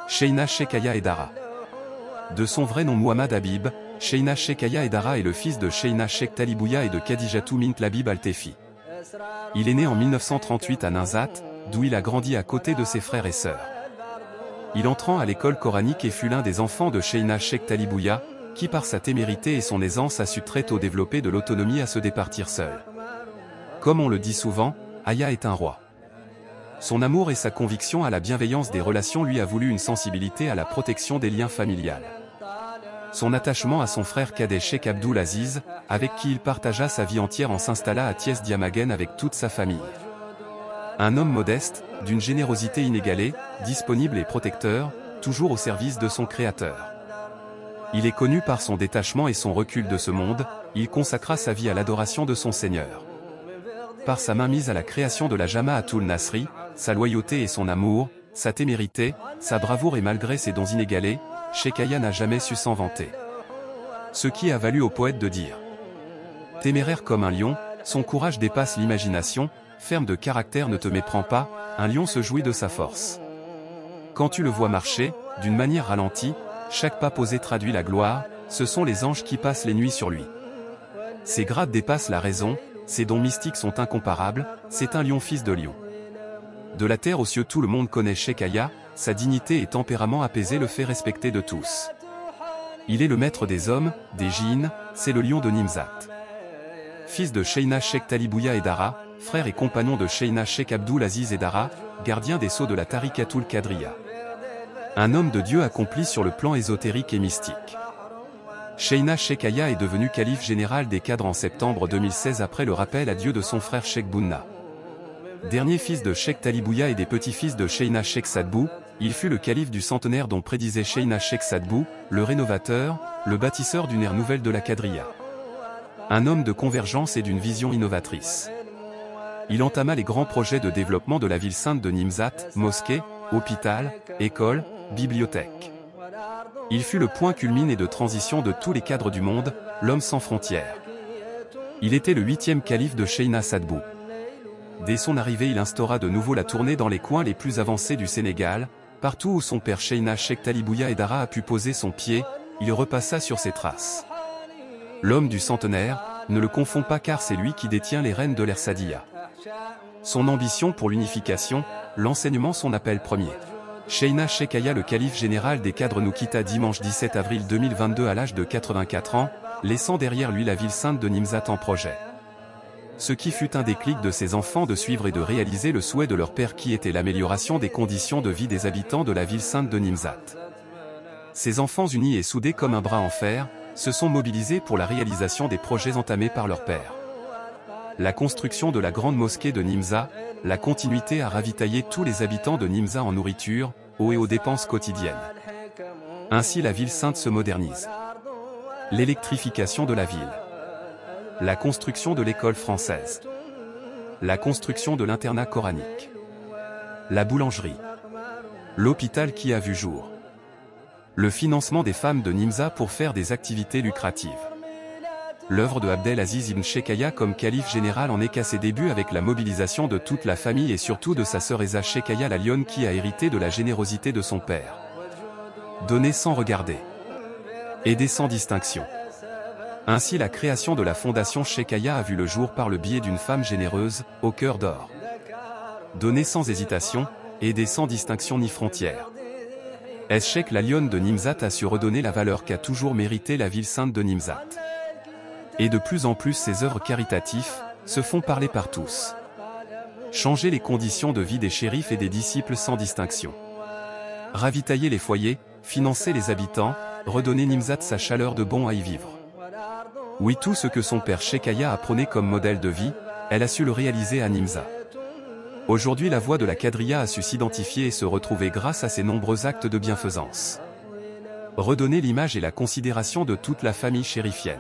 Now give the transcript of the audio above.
Sheina Shekhaya Haidara. De son vrai nom Muhammad Habib, Sheina Shekhaya Haidara est le fils de Sheina Sheikh Talibouya et de Khadijatou Mint Labib Al-Tefi. Il est né en 1938 à Nimzat, d'où il a grandi à côté de ses frères et sœurs. Il entrant à l'école coranique et fut l'un des enfants de Sheina Sheikh Talibouya, qui par sa témérité et son aisance a su très tôt développer de l'autonomie à se départir seul. Comme on le dit souvent, Aya est un roi. Son amour et sa conviction à la bienveillance des relations lui a voulu une sensibilité à la protection des liens familiales. Son attachement à son frère cadet Sheikh Abdul Aziz, avec qui il partagea sa vie entière en s'installa à Thiès Diamaguène avec toute sa famille. Un homme modeste, d'une générosité inégalée, disponible et protecteur, toujours au service de son créateur. Il est connu par son détachement et son recul de ce monde, il consacra sa vie à l'adoration de son Seigneur. Par sa mainmise à la création de la Jama'atul Nasri, sa loyauté et son amour, sa témérité, sa bravoure et malgré ses dons inégalés, Shekhaya n'a jamais su s'en vanter. Ce qui a valu au poète de dire « Téméraire comme un lion, son courage dépasse l'imagination, ferme de caractère ne te méprends pas, un lion se jouit de sa force. Quand tu le vois marcher, d'une manière ralentie, chaque pas posé traduit la gloire, ce sont les anges qui passent les nuits sur lui. Ses grades dépassent la raison, ses dons mystiques sont incomparables, c'est un lion fils de lion. De la terre aux cieux tout le monde connaît Shekhaya, sa dignité et tempérament apaisé le fait respecter de tous. Il est le maître des hommes, des djinns, c'est le lion de Nimzat. Fils de Sheina Sheikh Talibouya Haidara, frère et compagnon de Sheina Sheikh Abdul Aziz Haidara, gardien des sceaux de la Tariqatul Qadriya. Un homme de Dieu accompli sur le plan ésotérique et mystique. Sheina Shekhaya est devenu calife général des cadres en septembre 2016 après le rappel à Dieu de son frère Sheikh Bounna. Dernier fils de Sheikh Talibouya et des petits-fils de Sheina Sheikh Sadbou, il fut le calife du centenaire dont prédisait Sheina Sheikh Sadbou, le rénovateur, le bâtisseur d'une ère nouvelle de la Qadriya. Un homme de convergence et d'une vision innovatrice. Il entama les grands projets de développement de la ville sainte de Nimzat, mosquée, hôpital, école, bibliothèque. Il fut le point culminé de transition de tous les cadres du monde, l'homme sans frontières. Il était le 8e calife de Sheina Sadbou. Dès son arrivée il instaura de nouveau la tournée dans les coins les plus avancés du Sénégal, partout où son père Sheina Sheikh Talibouya Haidara a pu poser son pied, il repassa sur ses traces. L'homme du centenaire, ne le confond pas car c'est lui qui détient les rênes de l'ère Sadiya. Son ambition pour l'unification, l'enseignement son appel premier. Sheina Shekhaya le calife général des cadres nous quitta dimanche 17 avril 2022 à l'âge de 84 ans, laissant derrière lui la ville sainte de Nimzat en projet. Ce qui fut un déclic de ses enfants de suivre et de réaliser le souhait de leur père qui était l'amélioration des conditions de vie des habitants de la ville sainte de Nimzat. Ces enfants unis et soudés comme un bras en fer, se sont mobilisés pour la réalisation des projets entamés par leur père. La construction de la grande mosquée de Nimza, la continuité à ravitailler tous les habitants de Nimza en nourriture, eau et aux dépenses quotidiennes. Ainsi la ville sainte se modernise. L'électrification de la ville. La construction de l'école française. La construction de l'internat coranique. La boulangerie. L'hôpital qui a vu jour. Le financement des femmes de Nimza pour faire des activités lucratives. L'œuvre de Abdel Aziz ibn Shekhaya comme calife général en est qu'à ses débuts avec la mobilisation de toute la famille et surtout de sa sœur Eza Shekhaya la lionne qui a hérité de la générosité de son père. Donner sans regarder. Aider sans distinction. Ainsi la création de la fondation Shekhaya a vu le jour par le biais d'une femme généreuse, au cœur d'or. Donner sans hésitation, aider sans distinction ni frontière. Sheikh la lionne de Nimzat a su redonner la valeur qu'a toujours mérité la ville sainte de Nimzat. Et de plus en plus ses œuvres caritatives se font parler par tous. Changer les conditions de vie des shérifs et des disciples sans distinction. Ravitailler les foyers, financer les habitants, redonner Nimzat sa chaleur de bon à y vivre. Oui, tout ce que son père Shekhaya a prôné comme modèle de vie, elle a su le réaliser à Nimza. Aujourd'hui la voie de la Qadriya a su s'identifier et se retrouver grâce à ses nombreux actes de bienfaisance. Redonner l'image et la considération de toute la famille chérifienne.